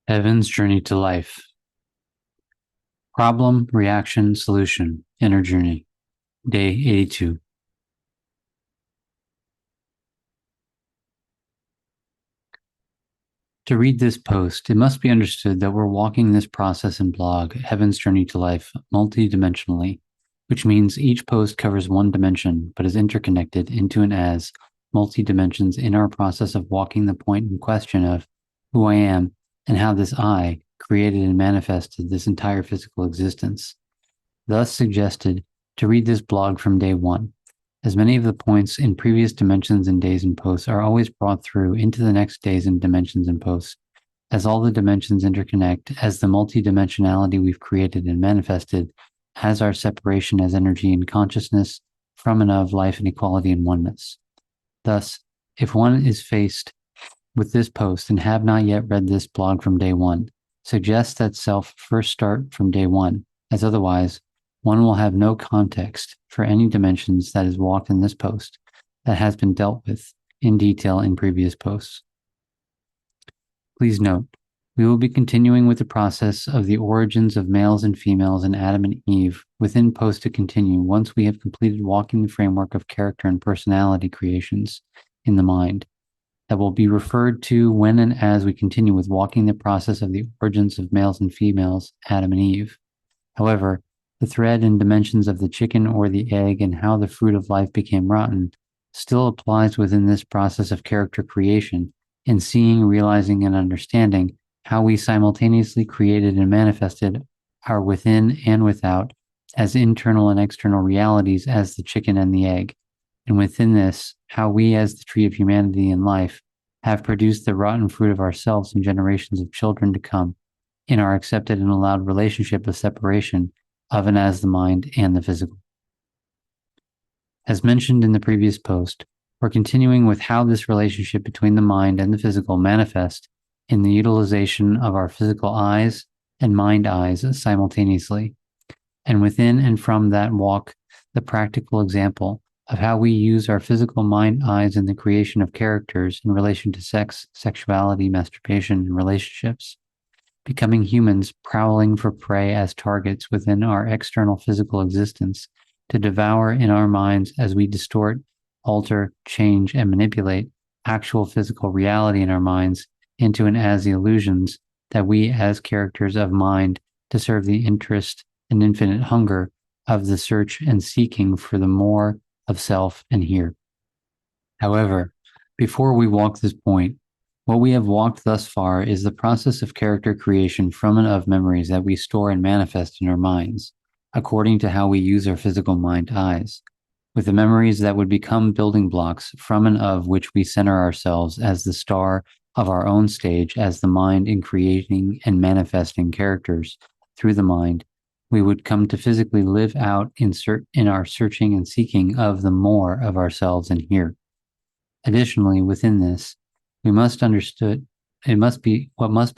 Evan's Journey to Life. Problem, Reaction, Solution. Inner Journey. Day 82. To read this post, it must be understood that we're walking this process and blog, Evan's Journey to Life, multidimensionally, which means each post covers one dimension, but is interconnected into and as multi-dimensions in our process of walking the point in question of who I am and how this I created and manifested this entire physical existence. Thus suggested to read this blog from day one, as many of the points in previous dimensions and days and posts are always brought through into the next days and dimensions and posts, as all the dimensions interconnect as the multidimensionality we've created and manifested as our separation as energy and consciousness from and of life and equality and oneness. Thus, if one is faced with this post and have not yet read this blog from day one, suggest that self first start from day one, as otherwise one will have no context for any dimensions that is walked in this post that has been dealt with in detail in previous posts. Please note, we will be continuing with the process of the origins of males and females in Adam and Eve within post to continue once we have completed walking the framework of character and personality creations in the mind that will be referred to when and as we continue with walking the process of the origins of males and females, Adam and Eve. However, the thread and dimensions of the chicken or the egg and how the fruit of life became rotten still applies within this process of character creation in seeing, realizing, and understanding how we simultaneously created and manifested our within and without as internal and external realities as the chicken and the egg. And within this, how we as the tree of humanity and life have produced the rotten fruit of ourselves and generations of children to come in our accepted and allowed relationship of separation of and as the mind and the physical. As mentioned in the previous post, we're continuing with how this relationship between the mind and the physical manifest in the utilization of our physical eyes and mind eyes simultaneously. And within and from that walk, the practical example of how we use our physical mind eyes in the creation of characters in relation to sex, sexuality, masturbation, and relationships. Becoming humans prowling for prey as targets within our external physical existence to devour in our minds as we distort, alter, change, and manipulate actual physical reality in our minds into and as the illusions that we as characters of mind to serve the interest and infinite hunger of the search and seeking for the more of self and here. However, before we walk this point, what we have walked thus far is the process of character creation from and of memories that we store and manifest in our minds, according to how we use our physical mind eyes, with the memories that would become building blocks from and of which we center ourselves as the star of our own stage as the mind in creating and manifesting characters through the mind. We would come to physically live out in our searching and seeking of the more of ourselves in here. Additionally, within this, what must be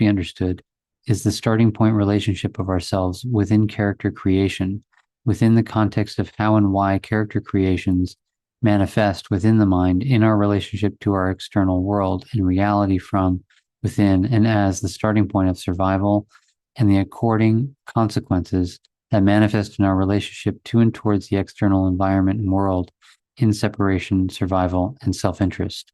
understood is the starting point relationship of ourselves within character creation, within the context of how and why character creations manifest within the mind in our relationship to our external world and reality from within and as the starting point of survival and the according consequences that manifest in our relationship to and towards the external environment and world in separation, survival, and self-interest.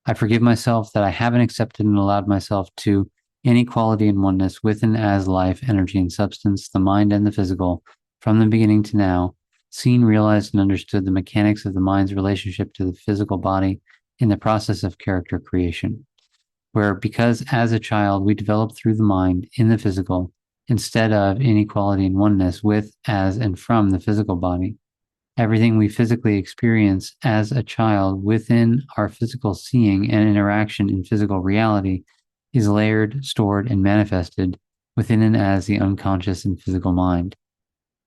I forgive myself that I haven't accepted and allowed myself to inequality and oneness with and as life, energy, and substance, the mind and the physical, from the beginning to now, seen, realized, and understood the mechanics of the mind's relationship to the physical body in the process of character creation, where because as a child we develop through the mind in the physical, instead of inequality and oneness with, as, and from the physical body, everything we physically experience as a child within our physical seeing and interaction in physical reality is layered, stored, and manifested within and as the unconscious and physical mind,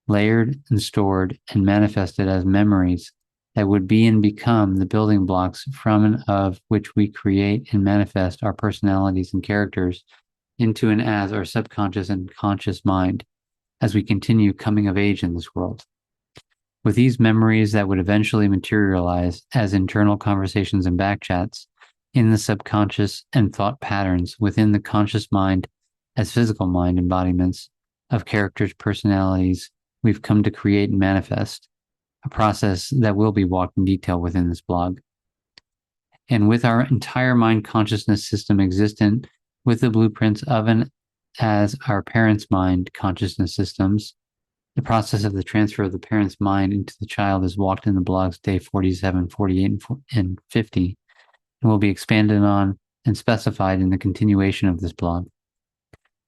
layered and stored and manifested as memories that would be and become the building blocks from and of which we create and manifest our personalities and characters into and as our subconscious and conscious mind as we continue coming of age in this world. With these memories that would eventually materialize as internal conversations and backchats, in the subconscious and thought patterns within the conscious mind as physical mind embodiments of characters' personalities we've come to create and manifest, a process that will be walked in detail within this blog. And with our entire mind consciousness system existent with the blueprints of and as our parents' mind consciousness systems, the process of the transfer of the parent's mind into the child is walked in the blogs day 47, 48, and 50, and will be expanded on and specified in the continuation of this blog.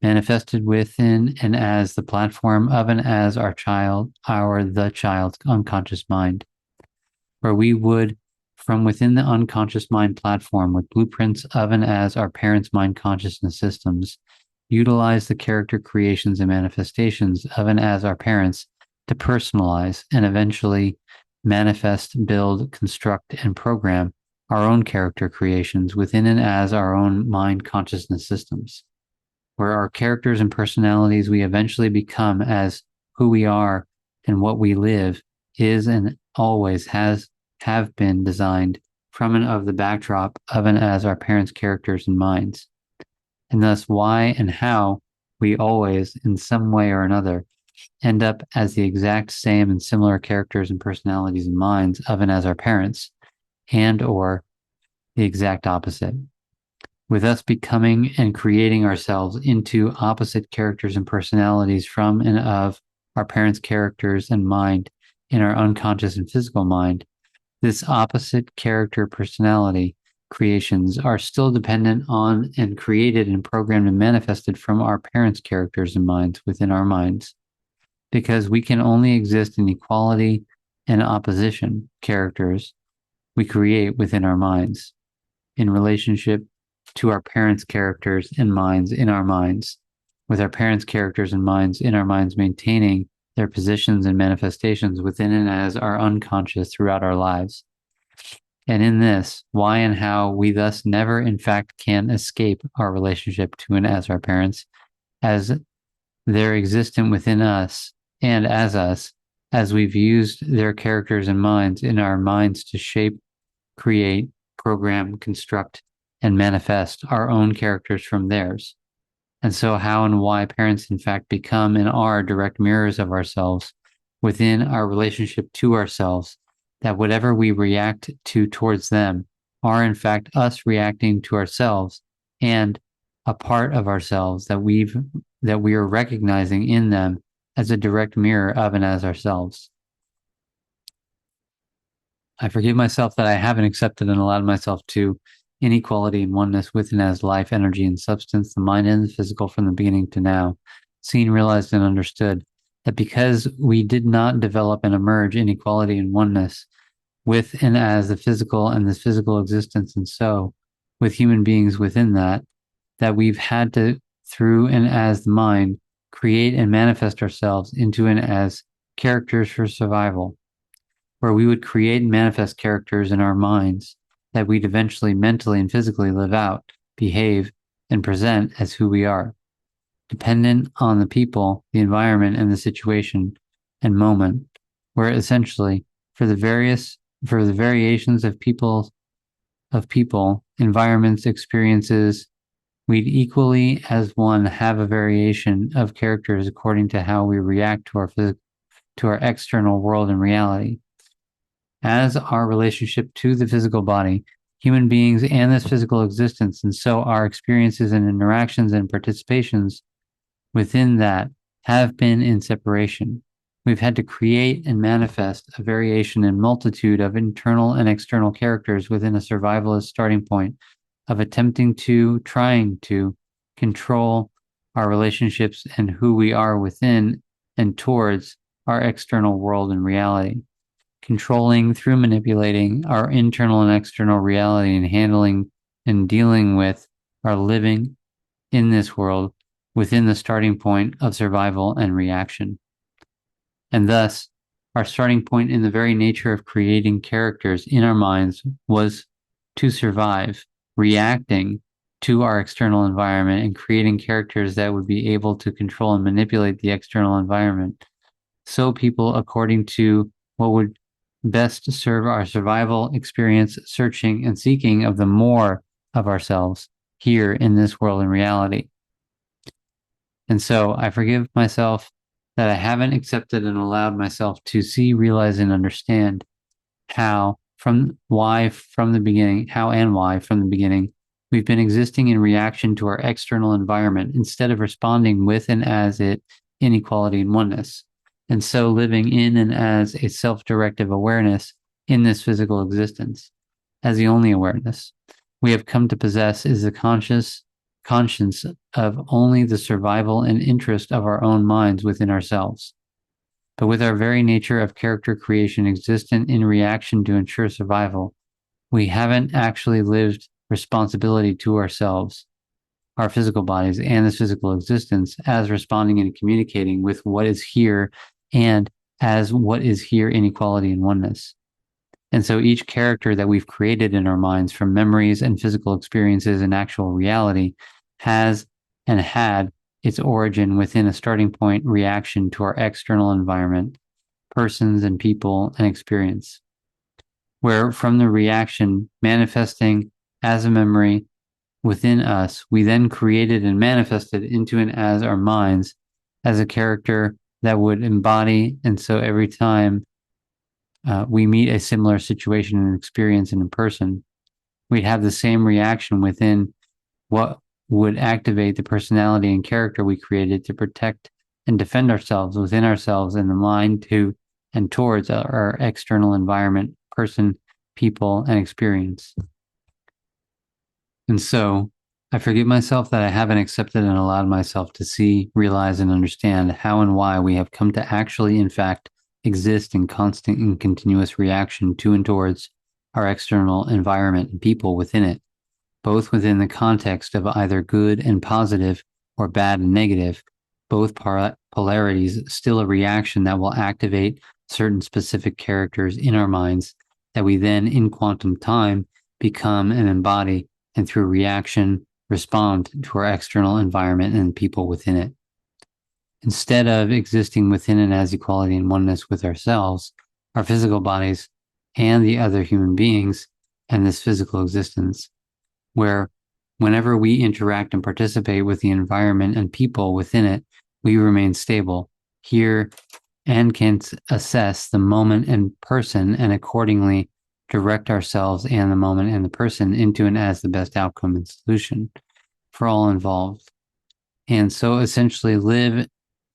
Manifested within and as the platform of and as the child's unconscious mind, where we would, from within the unconscious mind platform with blueprints of and as our parents' mind consciousness systems, utilize the character creations and manifestations of and as our parents to personalize and eventually manifest, build, construct, and program our own character creations within and as our own mind consciousness systems, where our characters and personalities we eventually become as who we are and what we live is and always have been designed from and of the backdrop of and as our parents' characters and minds. And thus why and how we always, in some way or another, end up as the exact same and similar characters and personalities and minds of and as our parents, and or the exact opposite, with us becoming and creating ourselves into opposite characters and personalities from and of our parents' characters and mind in our unconscious and physical mind. This opposite character personality creations are still dependent on and created and programmed and manifested from our parents' characters and minds within our minds, because we can only exist in equality and opposition characters we create within our minds in relationship to our parents' characters and minds in our minds, with our parents' characters and minds in our minds maintaining their positions and manifestations within and as our unconscious throughout our lives. And in this, why and how we thus never in fact can escape our relationship to and as our parents, as they're existent within us and as us, as we've used their characters and minds in our minds to shape, create, program, construct, and manifest our own characters from theirs. And so how and why parents in fact become and are direct mirrors of ourselves within our relationship to ourselves, that whatever we react to towards them are in fact us reacting to ourselves and a part of ourselves that we are recognizing in them as a direct mirror of and as ourselves. I forgive myself that I haven't accepted and allowed myself to inequality and oneness with and as life, energy, and substance, the mind and the physical from the beginning to now, seen, realized, and understood that because we did not develop and emerge in equality and oneness with and as the physical and this physical existence, and so with human beings within that we've had to, through and as the mind, create and manifest ourselves into and as characters for survival, where we would create and manifest characters in our minds that we'd eventually mentally and physically live out, behave, and present as who we are, dependent on the people, the environment, and the situation and moment, where essentially for the variations of people, environments, experiences, we'd equally as one have a variation of characters according to how we react to our external world and reality. As our relationship to the physical body, human beings, and this physical existence, and so our experiences and interactions and participations within that have been in separation. We've had to create and manifest a variation and multitude of internal and external characters within a survivalist starting point of trying to control our relationships and who we are within and towards our external world and reality, controlling through manipulating our internal and external reality and handling and dealing with our living in this world within the starting point of survival and reaction. And thus, our starting point in the very nature of creating characters in our minds was to survive, reacting to our external environment and creating characters that would be able to control and manipulate the external environment. So people, according to what would best serve our survival experience, searching and seeking of the more of ourselves here in this world in reality. And so I forgive myself that I haven't accepted and allowed myself to see, realize, and understand how and why from the beginning we've been existing in reaction to our external environment instead of responding with and as it in equality and oneness. And so living in and as a self-directive awareness in this physical existence, as the only awareness we have come to possess is the conscience of only the survival and interest of our own minds within ourselves. But with our very nature of character creation existent in reaction to ensure survival, we haven't actually lived responsibility to ourselves, our physical bodies, and this physical existence as responding and communicating with what is here and as what is here in equality and oneness. And so each character that we've created in our minds from memories and physical experiences and actual reality has and had its origin within a starting point reaction to our external environment, persons and people and experience, where from the reaction manifesting as a memory within us, we then created and manifested into and as our minds as a character that would embody. And so every time we meet a similar situation and experience in a person, we'd have the same reaction within what would activate the personality and character we created to protect and defend ourselves within ourselves and the mind to and towards our external environment, person, people, and experience. And so I forgive myself that I haven't accepted and allowed myself to see, realize, and understand how and why we have come to actually, in fact, exist in constant and continuous reaction to and towards our external environment and people within it, both within the context of either good and positive or bad and negative, both polarities, still a reaction that will activate certain specific characters in our minds that we then in quantum time become and embody and through reaction respond to our external environment and people within it. Instead of existing within and as equality and oneness with ourselves, our physical bodies, and the other human beings, and this physical existence, where whenever we interact and participate with the environment and people within it, we remain stable, here, and can assess the moment and person and accordingly direct ourselves and the moment and the person into and as the best outcome and solution for all involved. And so essentially live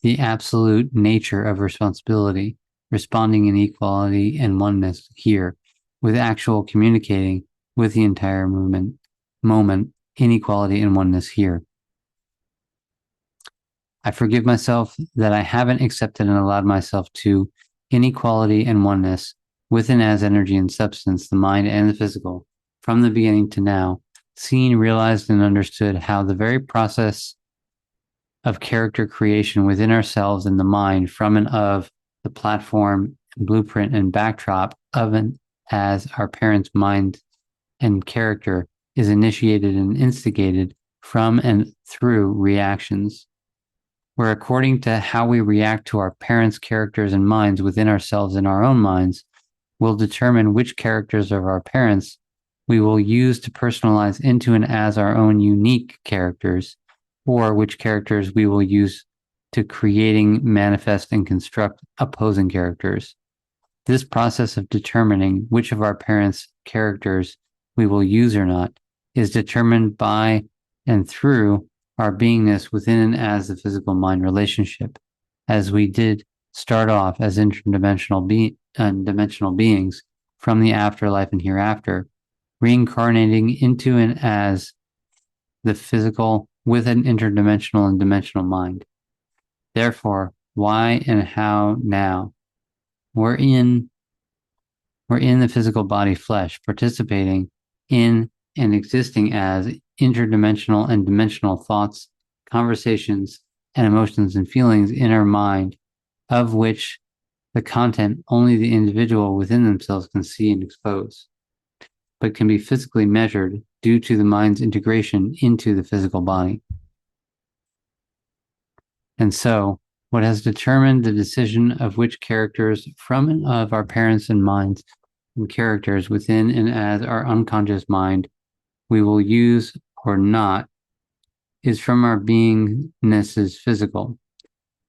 the absolute nature of responsibility, responding in equality and oneness here, with actual communicating with the entire moment, inequality and oneness here. I forgive myself that I haven't accepted and allowed myself to inequality and oneness within as energy and substance, the mind and the physical, from the beginning to now, seen, realized, and understood how the very process of character creation within ourselves and the mind from and of the platform, blueprint, and backdrop of and as our parents' mind and character is initiated and instigated from and through reactions, where according to how we react to our parents' characters and minds within ourselves and our own minds, will determine which characters of our parents we will use to personalize into and as our own unique characters, or which characters we will use to creating, manifest, and construct opposing characters. This process of determining which of our parents' characters we will use or not is determined by and through our beingness within and as the physical mind relationship, as we did start off as interdimensional dimensional beings from the afterlife and hereafter, reincarnating into and as the physical with an interdimensional and dimensional mind. Therefore, why and how now? We're in the physical body flesh, participating in and existing as interdimensional and dimensional thoughts, conversations, and emotions and feelings in our mind, of which the content only the individual within themselves can see and expose, but can be physically measured due to the mind's integration into the physical body. And so, what has determined the decision of which characters from and of our parents and minds and characters within and as our unconscious mind we will use or not is from our beingness is physical,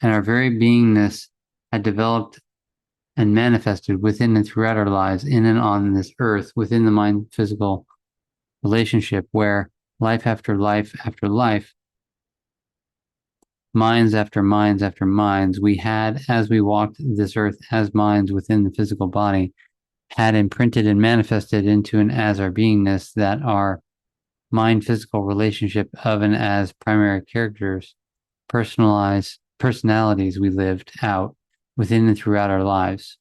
and our very beingness had developed and manifested within and throughout our lives in and on this earth within the mind physical relationship, where life after life after life, minds after minds after minds, we had, as we walked this earth as minds within the physical body, had imprinted and manifested into and as our beingness that our mind physical relationship of and as primary characters, personalized personalities we lived out within and throughout our lives.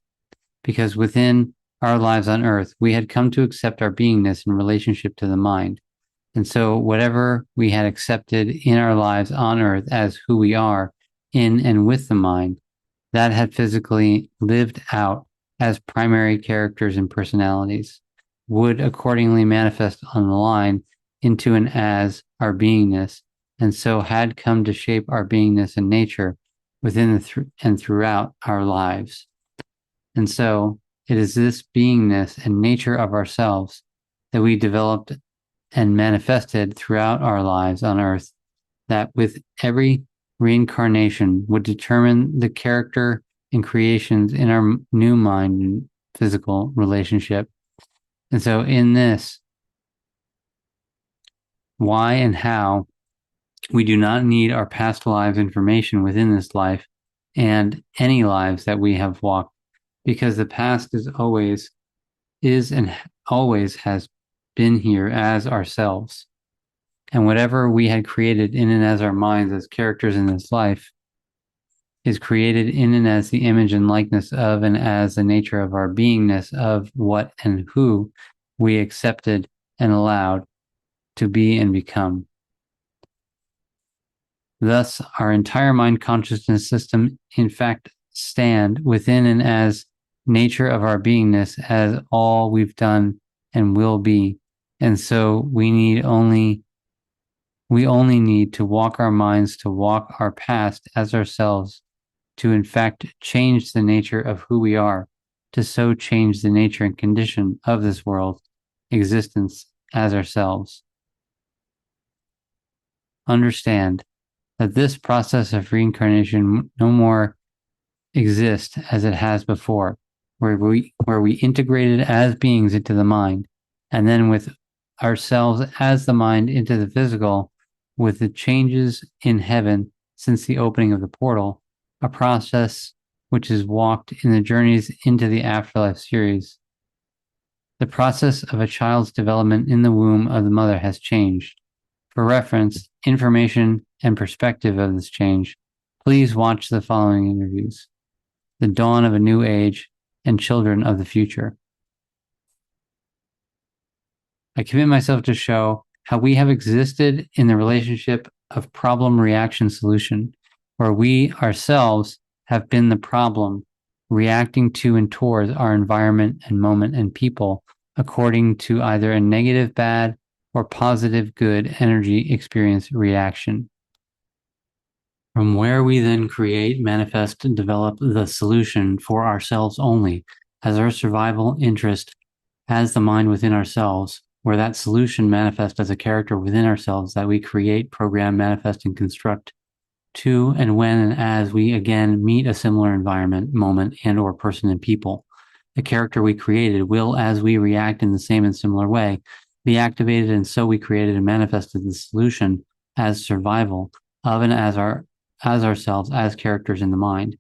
Because within our lives on earth, we had come to accept our beingness in relationship to the mind. And so whatever we had accepted in our lives on earth as who we are in and with the mind, that had physically lived out as primary characters and personalities, would accordingly manifest on the line into and as our beingness, and so had come to shape our beingness and nature within and throughout our lives. And so it is this beingness and nature of ourselves that we developed and manifested throughout our lives on earth, that with every reincarnation would determine the character and creations in our new mind and physical relationship. And so in this, why and how, we do not need our past lives information within this life and any lives that we have walked, because the past is and always has been here as ourselves. And whatever we had created in and as our minds as characters in this life is created in and as the image and likeness of and as the nature of our beingness of what and who we accepted and allowed to be and become. Thus, our entire mind consciousness system, in fact, stand within and as nature of our beingness as all we've done and will be. And so we only need to walk our minds to walk our past as ourselves, to in fact change the nature of who we are, to so change the nature and condition of this world, existence as ourselves. Understand that this process of reincarnation no more exists as it has before, where we integrated as beings into the mind, and then with ourselves as the mind into the physical, with the changes in heaven since the opening of the portal, a process which is walked in the journeys into the afterlife series. The process of a child's development in the womb of the mother has changed. For reference, information, and perspective of this change, please watch the following interviews: The Dawn of a New Age and Children of the Future. I commit myself to show how we have existed in the relationship of problem, reaction, solution, where we ourselves have been the problem, reacting to and towards our environment and moment and people according to either a negative, bad, or positive, good energy experience reaction. From where we then create, manifest, and develop the solution for ourselves only, as our survival interest as the mind within ourselves, where that solution manifests as a character within ourselves that we create, program, manifest, and construct to and when and as we again meet a similar environment, moment, and or person and people. The character we created will, as we react in the same and similar way, be activated, and so we created and manifested the solution as survival of and as ourselves as characters in the mind.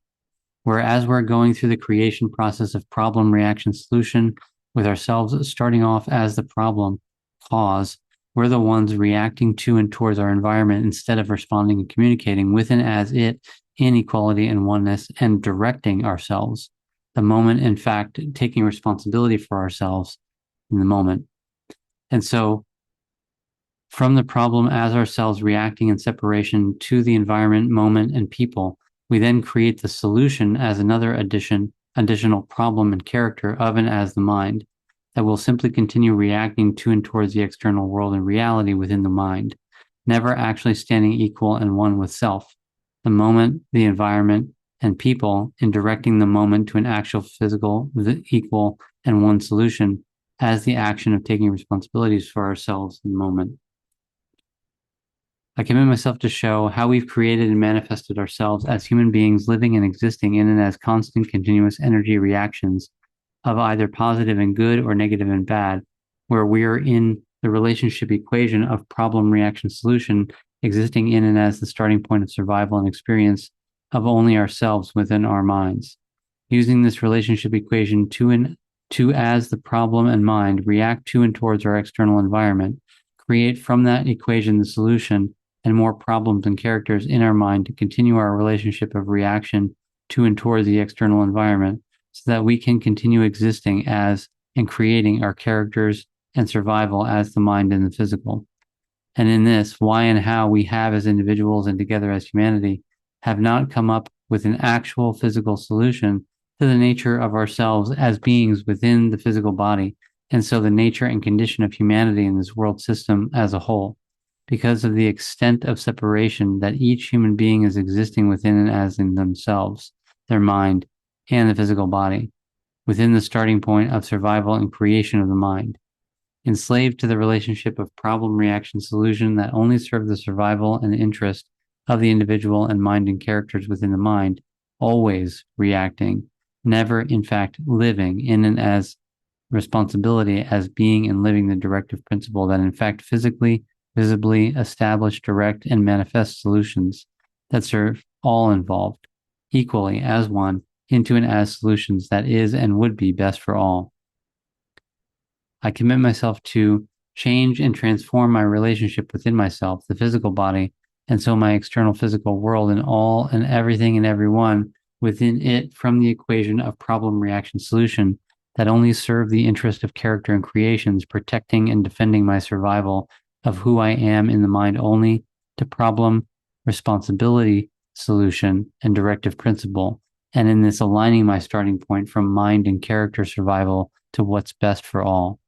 Whereas we're going through the creation process of problem, reaction, solution, with ourselves starting off as the problem cause, we're the ones reacting to and towards our environment instead of responding and communicating with and as it in equality and oneness and directing ourselves. The moment, in fact, taking responsibility for ourselves in the moment. And so from the problem as ourselves reacting in separation to the environment, moment, and people, we then create the solution as another additional problem and character of and as the mind that will simply continue reacting to and towards the external world and reality within the mind, never actually standing equal and one with self, the moment, the environment, and people in directing the moment to an actual physical, equal, and one solution as the action of taking responsibilities for ourselves in the moment. I commit myself to show how we've created and manifested ourselves as human beings living and existing in and as constant, continuous energy reactions of either positive and good or negative and bad, where we are in the relationship equation of problem, reaction, solution, existing in and as the starting point of survival and experience of only ourselves within our minds. Using this relationship equation to as the problem and mind react to and towards our external environment, create from that equation the solution and more problems and characters in our mind to continue our relationship of reaction to and towards the external environment so that we can continue existing as and creating our characters and survival as the mind and the physical. And in this, why and how we have as individuals and together as humanity have not come up with an actual physical solution to the nature of ourselves as beings within the physical body, and so the nature and condition of humanity in this world system as a whole, because of the extent of separation that each human being is existing within and as in themselves, their mind, and the physical body, within the starting point of survival and creation of the mind. Enslaved to the relationship of problem, reaction, solution that only serve the survival and interest of the individual and mind and characters within the mind, always reacting, never in fact living in and as responsibility as being and living the directive principle that in fact physically, visibly establish, direct, and manifest solutions that serve all involved equally as one into and as solutions that is and would be best for all. I commit myself to change and transform my relationship within myself, the physical body, and so my external physical world and all and everything and everyone within it from the equation of problem, reaction, solution that only serve the interest of character and creations, protecting and defending my survival of who I am in the mind only to problem, responsibility, solution, and directive principle. And in this aligning my starting point from mind and character survival to what's best for all.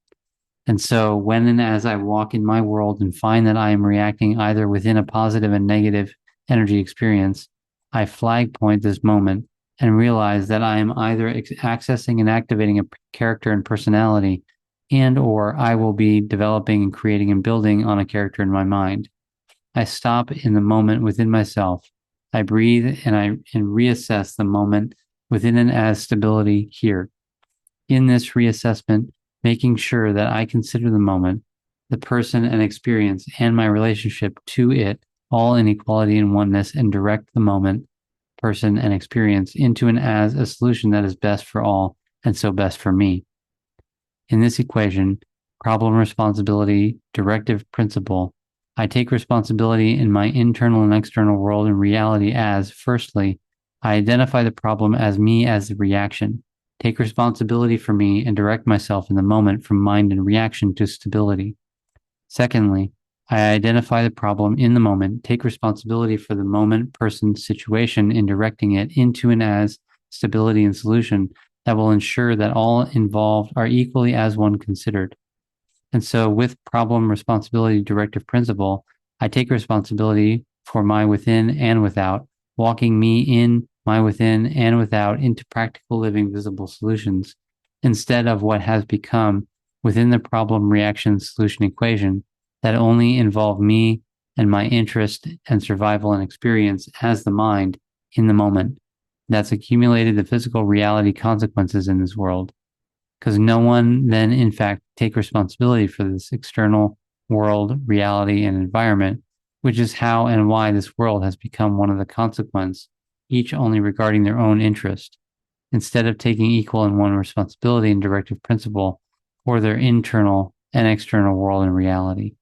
And so when and as I walk in my world and find that I am reacting either within a positive and negative energy experience, I flag point this moment and realize that I am either accessing and activating a character and personality, and or I will be developing and creating and building on a character in my mind. I stop in the moment within myself. I breathe and reassess the moment within and as stability here. In this reassessment, making sure that I consider the moment, the person and experience, and my relationship to it all in equality and oneness, and direct the moment, person, and experience into and as a solution that is best for all, and so best for me. In this equation, problem, responsibility, directive, principle, I take responsibility in my internal and external world and reality as, firstly, I identify the problem as me as the reaction, take responsibility for me, and direct myself in the moment from mind and reaction to stability. Secondly, I identify the problem in the moment, take responsibility for the moment, person, situation in directing it into and as stability and solution that will ensure that all involved are equally as one considered. And so with problem, responsibility, directive principle, I take responsibility for my within and without, walking me in my within and without into practical living visible solutions, instead of what has become within the problem, reaction, solution equation that only involve me and my interest and survival and experience as the mind in the moment that's accumulated the physical reality consequences in this world. Because no one then, in fact, take responsibility for this external world, reality, and environment, which is how and why this world has become one of the consequence, each only regarding their own interest, instead of taking equal and one responsibility and directive principle for their internal and external world and reality.